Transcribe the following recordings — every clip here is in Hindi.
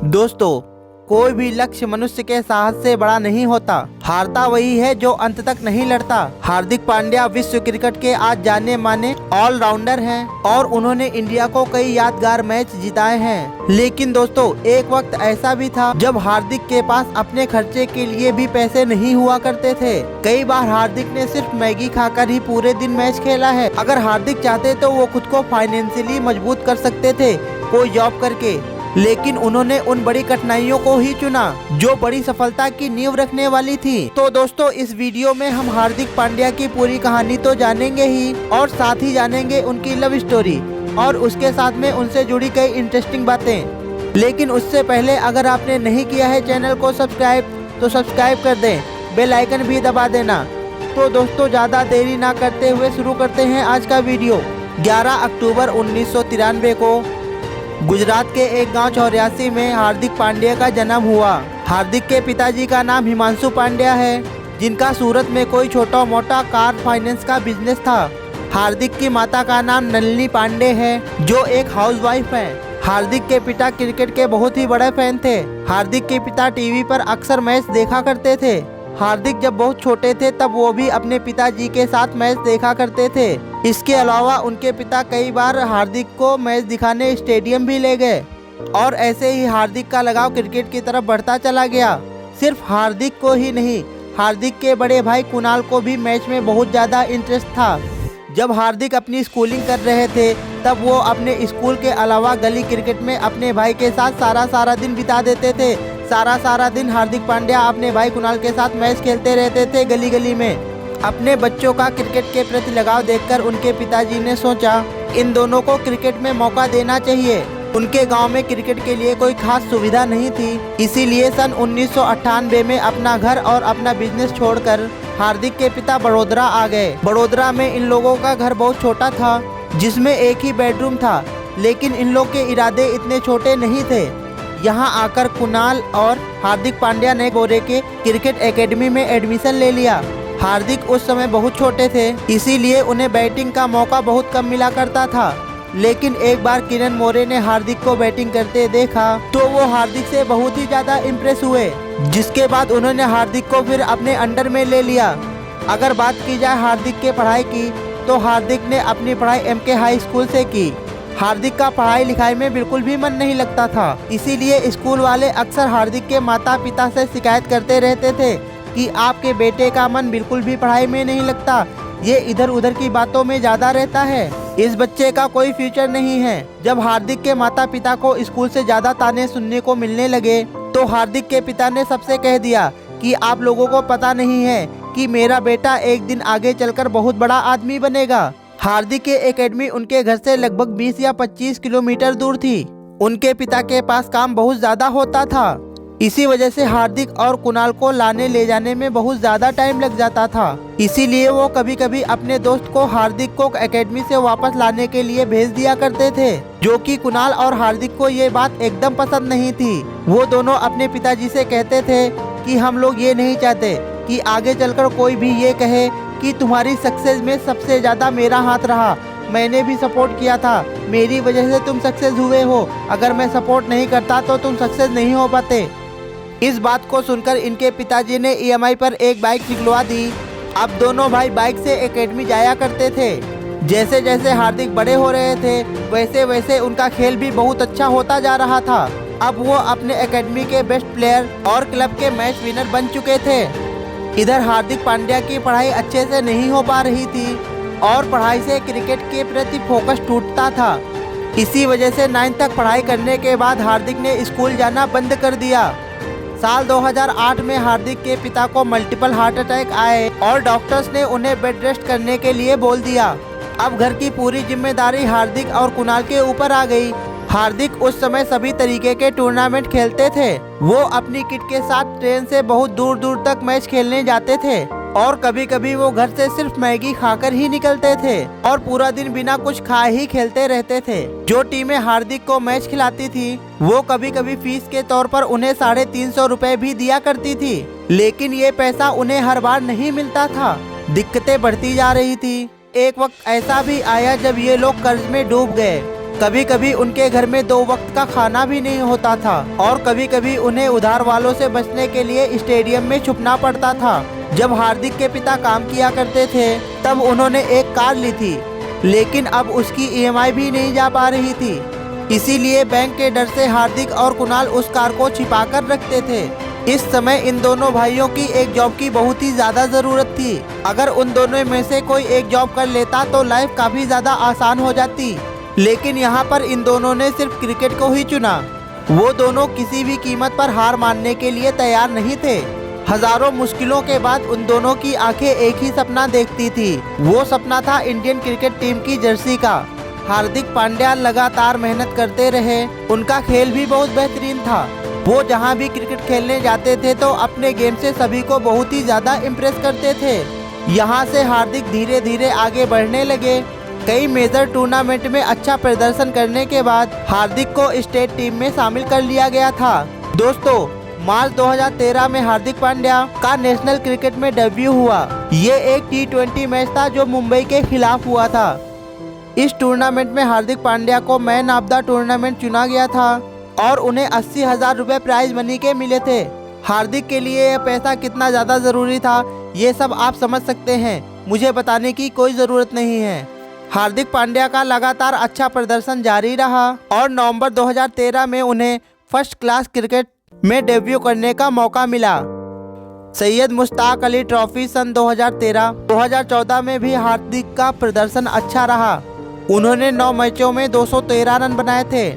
दोस्तों, कोई भी लक्ष्य मनुष्य के साहस से बड़ा नहीं होता। हारता वही है जो अंत तक नहीं लड़ता। हार्दिक पांड्या विश्व क्रिकेट के आज जाने माने ऑलराउंडर हैं और उन्होंने इंडिया को कई यादगार मैच जिताए हैं। लेकिन दोस्तों, एक वक्त ऐसा भी था जब हार्दिक के पास अपने खर्चे के लिए भी पैसे नहीं हुआ करते थे। कई बार हार्दिक ने सिर्फ मैगी खाकर ही पूरे दिन मैच खेला है। अगर हार्दिक चाहते तो वो खुद को फाइनेंशियली मजबूत कर सकते थे कोई जॉब करके, लेकिन उन्होंने उन बड़ी कठिनाइयों को ही चुना जो बड़ी सफलता की नींव रखने वाली थी। तो दोस्तों, इस वीडियो में हम हार्दिक पांड्या की पूरी कहानी तो जानेंगे ही और साथ ही जानेंगे उनकी लव स्टोरी और उसके साथ में उनसे जुड़ी कई इंटरेस्टिंग बातें। लेकिन उससे पहले अगर आपने नहीं किया है चैनल को सब्सक्राइब तो सब्सक्राइब कर दें, बेल आइकन भी दबा देना। तो दोस्तों, ज्यादा देरी ना करते हुए शुरू करते हैं आज का वीडियो। 11 अक्टूबर 1993 को गुजरात के एक गांव चौरासी में हार्दिक पांड्या का जन्म हुआ। हार्दिक के पिताजी का नाम हिमांशु पांड्या है, जिनका सूरत में कोई छोटा मोटा कार फाइनेंस का बिजनेस था। हार्दिक की माता का नाम नलिनी पांडे है, जो एक हाउसवाइफ है। हार्दिक के पिता क्रिकेट के बहुत ही बड़े फैन थे। हार्दिक के पिता टीवी पर अक्सर मैच देखा करते थे। हार्दिक जब बहुत छोटे थे तब वो भी अपने पिताजी के साथ मैच देखा करते थे। इसके अलावा उनके पिता कई बार हार्दिक को मैच दिखाने स्टेडियम भी ले गए और ऐसे ही हार्दिक का लगाव क्रिकेट की तरफ बढ़ता चला गया। सिर्फ हार्दिक को ही नहीं, हार्दिक के बड़े भाई कुणाल को भी मैच में बहुत ज़्यादा इंटरेस्ट था। जब हार्दिक अपनी स्कूलिंग कर रहे थे तब वो अपने स्कूल के अलावा गली क्रिकेट में अपने भाई के साथ सारा दिन बिता देते थे। सारा दिन हार्दिक पांड्या अपने भाई कुणाल के साथ मैच खेलते रहते थे गली गली में। अपने बच्चों का क्रिकेट के प्रति लगाव देखकर उनके पिताजी ने सोचा इन दोनों को क्रिकेट में मौका देना चाहिए। उनके गांव में क्रिकेट के लिए कोई खास सुविधा नहीं थी, इसीलिए सन 1998 में अपना घर और अपना बिजनेस छोड़कर हार्दिक के पिता बड़ोदरा आ गए। बड़ोदरा में इन लोगों का घर बहुत छोटा था, जिसमें एक ही बेडरूम था, लेकिन इन लोग के इरादे इतने छोटे नहीं थे। यहाँ आकर कुणाल और हार्दिक पांड्या ने गोरे के क्रिकेट एकेडमी में एडमिशन ले लिया। हार्दिक उस समय बहुत छोटे थे, इसीलिए उन्हें बैटिंग का मौका बहुत कम मिला करता था। लेकिन एक बार किरण मोरे ने हार्दिक को बैटिंग करते देखा तो वो हार्दिक से बहुत ही ज्यादा इम्प्रेस हुए, जिसके बाद उन्होंने हार्दिक को फिर अपने अंडर में ले लिया। अगर बात की जाए हार्दिक के पढ़ाई की तो हार्दिक ने अपनी पढ़ाई MK हाई स्कूल से की। हार्दिक का पढ़ाई लिखाई में बिल्कुल भी मन नहीं लगता था, इसीलिए स्कूल वाले अक्सर हार्दिक के माता पिता से शिकायत करते रहते थे कि आपके बेटे का मन बिल्कुल भी पढ़ाई में नहीं लगता, ये इधर उधर की बातों में ज्यादा रहता है, इस बच्चे का कोई फ्यूचर नहीं है। जब हार्दिक के माता पिता को स्कूल से ज्यादा ताने सुनने को मिलने लगे तो हार्दिक के पिता ने सबसे कह दिया कि आप लोगों को पता नहीं है कि मेरा बेटा एक दिन आगे चलकर बहुत बड़ा आदमी बनेगा। हार्दिक की एकेडमी उनके घर से लगभग 20 या 25 किलोमीटर दूर थी। उनके पिता के पास काम बहुत ज्यादा होता था, इसी वजह से हार्दिक और कुणाल को लाने ले जाने में बहुत ज्यादा टाइम लग जाता था। इसीलिए वो कभी कभी अपने दोस्त को हार्दिक को एकेडमी से वापस लाने के लिए भेज दिया करते थे, जो कि कुणाल और हार्दिक को ये बात एकदम पसंद नहीं थी। वो दोनों अपने पिताजी से कहते थे कि हम लोग ये नहीं चाहते कि आगे चलकर कोई भी ये कहे कि तुम्हारी सक्सेस में सबसे ज्यादा मेरा हाथ रहा, मैंने भी सपोर्ट किया था, मेरी वजह से तुम सक्सेस हुए हो, अगर मैं सपोर्ट नहीं करता तो तुम सक्सेस नहीं हो पाते। इस बात को सुनकर इनके पिताजी ने EMI पर एक बाइक निकलवा दी। अब दोनों भाई बाइक से एकेडमी जाया करते थे। जैसे जैसे हार्दिक बड़े हो रहे थे वैसे वैसे उनका खेल भी बहुत अच्छा होता जा रहा था। अब वो अपने एकेडमी के बेस्ट प्लेयर और क्लब के मैच विनर बन चुके थे। इधर हार्दिक पांड्या की पढ़ाई अच्छे से नहीं हो पा रही थी और पढ़ाई से क्रिकेट के प्रति फोकस टूटता था। इसी वजह से 9th तक पढ़ाई करने के बाद हार्दिक ने स्कूल जाना बंद कर दिया। साल 2008 में हार्दिक के पिता को मल्टीपल हार्ट अटैक आए और डॉक्टर्स ने उन्हें बेड रेस्ट करने के लिए बोल दिया। अब घर की पूरी जिम्मेदारी हार्दिक और कुणाल के ऊपर आ गई। हार्दिक उस समय सभी तरीके के टूर्नामेंट खेलते थे। वो अपनी किट के साथ ट्रेन से बहुत दूर दूर तक मैच खेलने जाते थे और कभी कभी वो घर से सिर्फ मैगी खाकर ही निकलते थे और पूरा दिन बिना कुछ खाए ही खेलते रहते थे। जो टीमें हार्दिक को मैच खिलाती थी वो कभी कभी फीस के तौर पर उन्हें 350 रुपए भी दिया करती थी, लेकिन ये पैसा उन्हें हर बार नहीं मिलता था। दिक्कतें बढ़ती जा रही थी। एक वक्त ऐसा भी आया जब ये लोग कर्ज में डूब गए। कभी कभी उनके घर में 2 वक्त का खाना भी नहीं होता था और कभी कभी उन्हें उधार वालों से बचने के लिए स्टेडियम में छुपना पड़ता था। जब हार्दिक के पिता काम किया करते थे तब उन्होंने एक कार ली थी, लेकिन अब उसकी EMI भी नहीं जा पा रही थी। इसीलिए बैंक के डर से हार्दिक और कुणाल उस कार को छिपा कर रखते थे। इस समय इन दोनों भाइयों की एक जॉब की बहुत ही ज्यादा जरूरत थी। अगर उन दोनों में से कोई एक जॉब कर लेता तो लाइफ काफी ज्यादा आसान हो जाती, लेकिन यहाँ पर इन दोनों ने सिर्फ क्रिकेट को ही चुना। वो दोनों किसी भी कीमत पर हार मानने के लिए तैयार नहीं थे। हजारों मुश्किलों के बाद उन दोनों की आंखें एक ही सपना देखती थी। वो सपना था इंडियन क्रिकेट टीम की जर्सी का। हार्दिक पांड्या लगातार मेहनत करते रहे। उनका खेल भी बहुत बेहतरीन था। वो जहां भी क्रिकेट खेलने जाते थे तो अपने गेम से सभी को बहुत ही ज्यादा इम्प्रेस करते थे। यहां से हार्दिक धीरे धीरे आगे बढ़ने लगे। कई मेजर टूर्नामेंट में अच्छा प्रदर्शन करने के बाद हार्दिक को स्टेट टीम में शामिल कर लिया गया था। दोस्तों, मार्च 2013 में हार्दिक पांड्या का नेशनल क्रिकेट में डेब्यू हुआ। ये एक T20 मैच था जो मुंबई के खिलाफ हुआ था। इस टूर्नामेंट में हार्दिक पांड्या को मैन ऑफ द टूर्नामेंट चुना गया था और उन्हें 80,000 रुपए प्राइज मनी के मिले थे। हार्दिक के लिए यह पैसा कितना ज्यादा जरूरी था ये सब आप समझ सकते हैं, मुझे बताने की कोई जरूरत नहीं है। हार्दिक पांड्या का लगातार अच्छा प्रदर्शन जारी रहा और नवंबर 2013 में उन्हें फर्स्ट क्लास क्रिकेट में डेब्यू करने का मौका मिला। सैयद मुश्ताक अली ट्रॉफी सन 2013-2014 में भी हार्दिक का प्रदर्शन अच्छा रहा। उन्होंने 9 मैचों में 213 रन बनाए थे।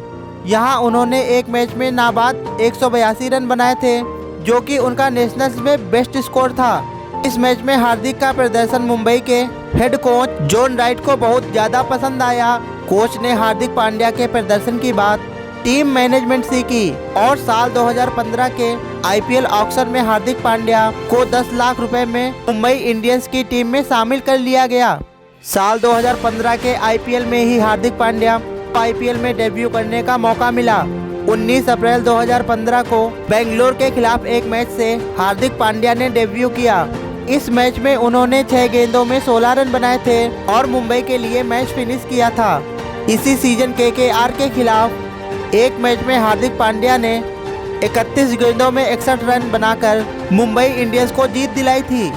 यहाँ उन्होंने एक मैच में नाबाद 182 रन बनाए थे, जो कि उनका नेशनल्स में बेस्ट स्कोर था। इस मैच में हार्दिक का प्रदर्शन मुंबई के हेड कोच जॉन राइट को बहुत ज्यादा पसंद आया। कोच ने हार्दिक पांड्या के प्रदर्शन की बात टीम मैनेजमेंट से की और साल 2015 के IPL ऑक्शन में हार्दिक पांड्या को 10 लाख रुपए में मुंबई इंडियंस की टीम में शामिल कर लिया गया। साल 2015 के IPL में ही हार्दिक पांड्या को IPL में डेब्यू करने का मौका मिला। 19 अप्रैल 2015 को बेंगलोर के खिलाफ एक मैच से हार्दिक पांड्या ने डेब्यू किया। इस मैच में उन्होंने 6 गेंदों में 16 रन बनाए थे और मुंबई के लिए मैच फिनिश किया था। इसी सीजन KKR के खिलाफ एक मैच में हार्दिक पांड्या ने 31 गेंदों में 61 रन बनाकर मुंबई इंडियंस को जीत दिलाई थी।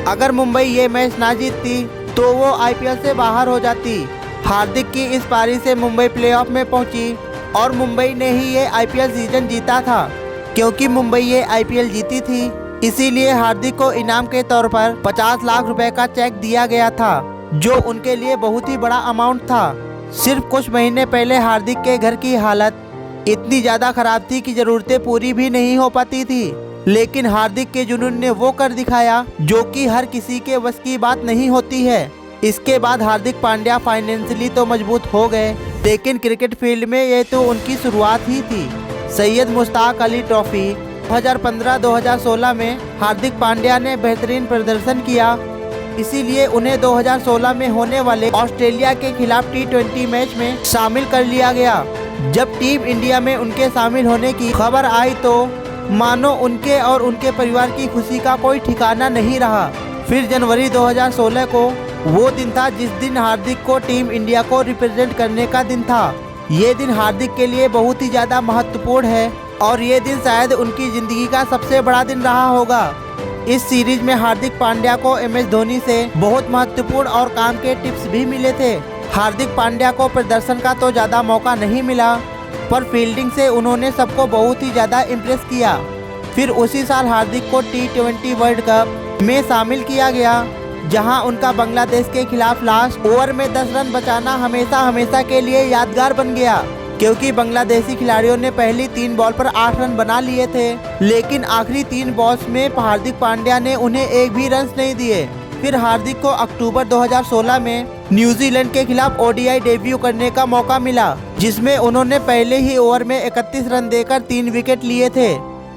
अगर मुंबई ये मैच ना जीतती तो वो IPL से बाहर हो जाती। हार्दिक की इस पारी से मुंबई प्लेऑफ में पहुंची और मुंबई ने ही ये IPL सीजन जीता था। क्योंकि मुंबई ये IPL जीती थी, इसीलिए हार्दिक को इनाम के तौर पर 50 लाख रुपए का चेक दिया गया था, जो उनके लिए बहुत ही बड़ा अमाउंट था। सिर्फ कुछ महीने पहले हार्दिक के घर की हालत इतनी ज्यादा खराब थी कि जरूरतें पूरी भी नहीं हो पाती थी, लेकिन हार्दिक के जुनून ने वो कर दिखाया जो कि हर किसी के बस की बात नहीं होती है। इसके बाद हार्दिक पांड्या फाइनेंशियली तो मजबूत हो गए, लेकिन क्रिकेट फील्ड में ये तो उनकी शुरुआत ही थी। सैयद मुश्ताक अली ट्रॉफी 2015-2016 में हार्दिक पांड्या ने बेहतरीन प्रदर्शन किया, इसीलिए उन्हें 2016 में होने वाले ऑस्ट्रेलिया के खिलाफ T20 मैच में शामिल कर लिया गया। जब टीम इंडिया में उनके शामिल होने की खबर आई तो मानो उनके और उनके परिवार की खुशी का कोई ठिकाना नहीं रहा। फिर जनवरी 2016 को वो दिन था जिस दिन हार्दिक को टीम इंडिया को रिप्रेजेंट करने का दिन था। ये दिन हार्दिक के लिए बहुत ही ज़्यादा महत्वपूर्ण है और ये दिन शायद उनकी ज़िंदगी का सबसे बड़ा दिन रहा होगा। इस सीरीज में हार्दिक पांड्या को MS धोनी से बहुत महत्वपूर्ण और काम के टिप्स भी मिले थे। हार्दिक पांड्या को प्रदर्शन का तो ज़्यादा मौका नहीं मिला, पर फील्डिंग से उन्होंने सबको बहुत ही ज़्यादा इम्प्रेस किया। फिर उसी साल हार्दिक को T20 वर्ल्ड कप में शामिल किया गया, जहां उनका बांग्लादेश के खिलाफ लास्ट ओवर में 10 रन बचाना हमेशा के लिए यादगार बन गया, क्योंकि बांग्लादेशी खिलाड़ियों ने पहली 3 बॉल पर 8 रन बना लिए थे, लेकिन आखिरी 3 बॉल्स में हार्दिक पांड्या ने उन्हें एक भी रन नहीं दिए। फिर हार्दिक को अक्टूबर 2016 में न्यूजीलैंड के खिलाफ ODI डेब्यू करने का मौका मिला, जिसमें उन्होंने पहले ही ओवर में 31 रन देकर 3 विकेट लिए थे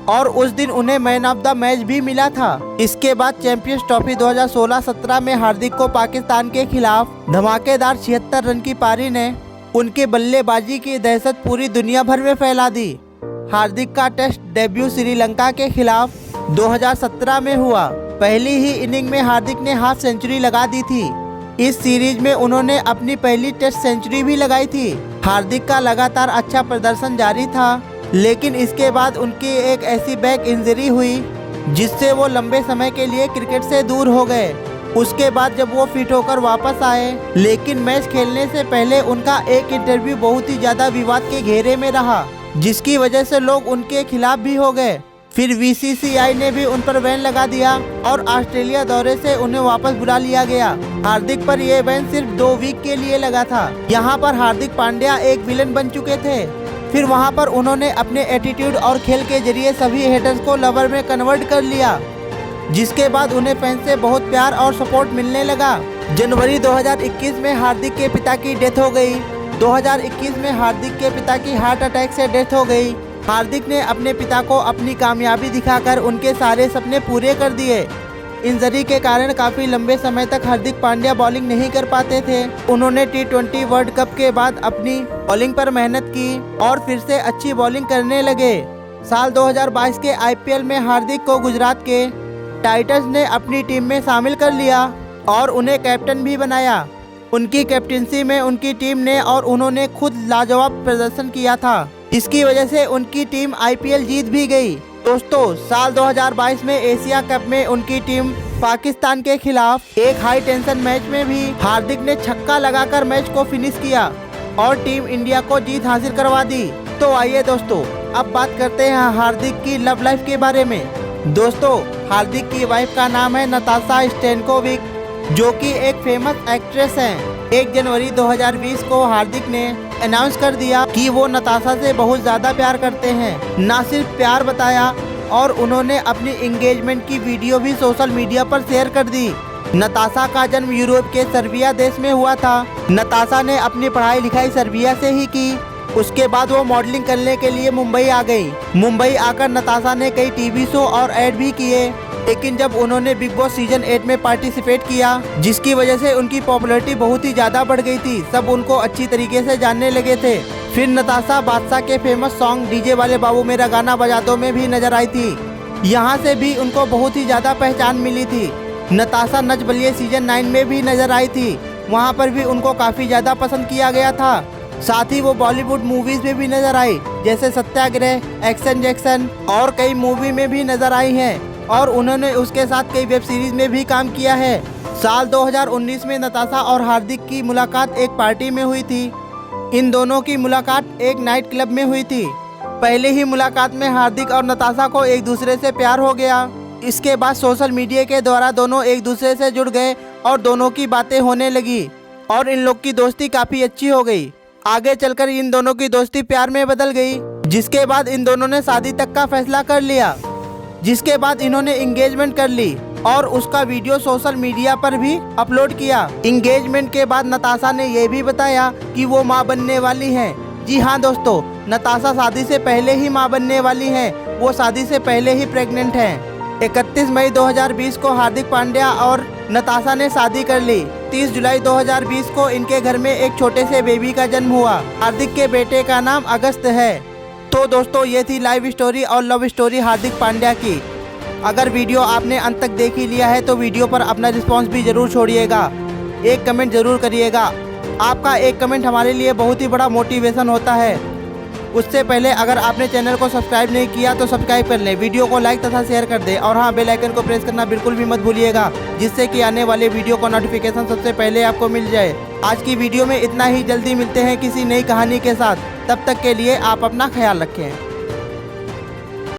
और उस दिन उन्हें मैन ऑफ द मैच भी मिला था। इसके बाद चैंपियंस ट्रॉफी 2016-17 में हार्दिक को पाकिस्तान के खिलाफ धमाकेदार 76 रन की पारी ने उनके बल्लेबाजी की दहशत पूरी दुनिया भर में फैला दी। हार्दिक का टेस्ट डेब्यू श्रीलंका के खिलाफ 2017 में हुआ। पहली ही इनिंग में हार्दिक ने हाफ सेंचुरी लगा दी थी। इस सीरीज में उन्होंने अपनी पहली टेस्ट सेंचुरी भी लगाई थी। हार्दिक का लगातार अच्छा प्रदर्शन जारी था, लेकिन इसके बाद उनकी एक ऐसी बैक इंजरी हुई जिससे वो लंबे समय के लिए क्रिकेट से दूर हो गए। उसके बाद जब वो फिट होकर वापस आए, लेकिन मैच खेलने से पहले उनका एक इंटरव्यू बहुत ही ज़्यादा विवाद के घेरे में रहा, जिसकी वजह से लोग उनके खिलाफ भी हो गए। फिर बीसीसीआई ने भी उन पर बैन लगा दिया और ऑस्ट्रेलिया दौरे से उन्हें वापस बुला लिया गया। हार्दिक पर यह बैन सिर्फ 2 वीक के लिए लगा था। यहाँ पर हार्दिक पांड्या एक विलन बन चुके थे। फिर वहाँ पर उन्होंने अपने एटीट्यूड और खेल के जरिए सभी हेटर्स को लवर में कन्वर्ट कर लिया, जिसके बाद उन्हें फैंस से बहुत प्यार और सपोर्ट मिलने लगा। जनवरी 2021 में हार्दिक के पिता की डेथ हो गई। 2021 में हार्दिक के पिता की हार्ट अटैक से डेथ हो गई। हार्दिक ने अपने पिता को अपनी कामयाबी दिखाकर उनके सारे सपने पूरे कर दिए। इंजरी के कारण काफ़ी लंबे समय तक हार्दिक पांड्या बॉलिंग नहीं कर पाते थे। उन्होंने T20 वर्ल्ड कप के बाद अपनी बॉलिंग पर मेहनत की और फिर से अच्छी बॉलिंग करने लगे। साल 2022 के IPL में हार्दिक को गुजरात के टाइटंस ने अपनी टीम में शामिल कर लिया और उन्हें कैप्टन भी बनाया। उनकी कैप्टनसी में उनकी टीम ने और उन्होंने खुद लाजवाब प्रदर्शन किया था। इसकी वजह से उनकी टीम IPL जीत भी गई। दोस्तों, साल 2022 में एशिया कप में उनकी टीम पाकिस्तान के खिलाफ एक हाई टेंशन मैच में भी हार्दिक ने छक्का लगाकर मैच को फिनिश किया और टीम इंडिया को जीत हासिल करवा दी। तो आइए दोस्तों, अब बात करते हैं हार्दिक की लव लाइफ के बारे में। दोस्तों, हार्दिक की वाइफ का नाम है नताशा स्टैनकोविक, जो कि एक फेमस एक्ट्रेस हैं। 1 जनवरी 2020 को हार्दिक ने अनाउंस कर दिया कि वो नताशा से बहुत ज़्यादा प्यार करते हैं। ना सिर्फ प्यार बताया और उन्होंने अपनी एंगेजमेंट की वीडियो भी सोशल मीडिया पर शेयर कर दी। नताशा का जन्म यूरोप के सर्बिया देश में हुआ था। नताशा ने अपनी पढ़ाई लिखाई सर्बिया से ही की। उसके बाद वो मॉडलिंग करने के लिए मुंबई आ गई। मुंबई आकर नताशा ने कई टीवी शो और ऐड भी किए, लेकिन जब उन्होंने बिग बॉस सीजन 8 में पार्टिसिपेट किया, जिसकी वजह से उनकी पॉपुलैरिटी बहुत ही ज़्यादा बढ़ गई थी। सब उनको अच्छी तरीके से जानने लगे थे। फिर नताशा बादशाह के फेमस सॉन्ग डीजे वाले बाबू मेरा गाना बजा दो में भी नजर आई थी। यहाँ से भी उनको बहुत ही ज़्यादा पहचान मिली थी। नताशा नच बलिए सीजन 9 में भी नजर आई थी। वहाँ पर भी उनको काफ़ी ज़्यादा पसंद किया गया था। साथ ही वो बॉलीवुड मूवीज में भी नजर आई, जैसे सत्याग्रह, एक्शन जैक्सन और कई मूवी में भी नजर आई हैं और उन्होंने उसके साथ कई वेब सीरीज में भी काम किया है। साल 2019 में नताशा और हार्दिक की मुलाकात एक पार्टी में हुई थी। इन दोनों की मुलाकात एक नाइट क्लब में हुई थी। पहले ही मुलाकात में हार्दिक और नताशा को एक दूसरे से प्यार हो गया। इसके बाद सोशल मीडिया के द्वारा दोनों एक दूसरे से जुड़ गए और दोनों की बातें होने लगी और इन लोग की दोस्ती काफ़ी अच्छी हो गई। आगे चलकर इन दोनों की दोस्ती प्यार में बदल गई, जिसके बाद इन दोनों ने शादी तक का फैसला कर लिया। जिसके बाद इन्होंने एंगेजमेंट कर ली और उसका वीडियो सोशल मीडिया पर भी अपलोड किया। एंगेजमेंट के बाद नताशा ने यह भी बताया कि वो मां बनने वाली हैं। जी हाँ दोस्तों, नताशा शादी से पहले ही मां बनने वाली हैं। वो शादी से पहले ही प्रेग्नेंट हैं। 31 मई 2020 को हार्दिक पांड्या और नताशा ने शादी कर ली। 30 जुलाई 2020 को इनके घर में एक छोटे से बेबी का जन्म हुआ। हार्दिक के बेटे का नाम अगस्त है। तो दोस्तों, ये थी लाइव स्टोरी और लव स्टोरी हार्दिक पांड्या की। अगर वीडियो आपने अंत तक देख ही लिया है तो वीडियो पर अपना रिस्पांस भी ज़रूर छोड़िएगा। एक कमेंट ज़रूर करिएगा। आपका एक कमेंट हमारे लिए बहुत ही बड़ा मोटिवेशन होता है। उससे पहले अगर आपने चैनल को सब्सक्राइब नहीं किया तो सब्सक्राइब कर लें, वीडियो को लाइक तथा शेयर कर दें और हाँ, बेल आइकन को प्रेस करना बिल्कुल भी मत भूलिएगा, जिससे कि आने वाले वीडियो का नोटिफिकेशन सबसे पहले आपको मिल जाए। आज की वीडियो में इतना ही। जल्दी मिलते हैं किसी नई कहानी के साथ। तब तक के लिए आप अपना ख्याल रखें।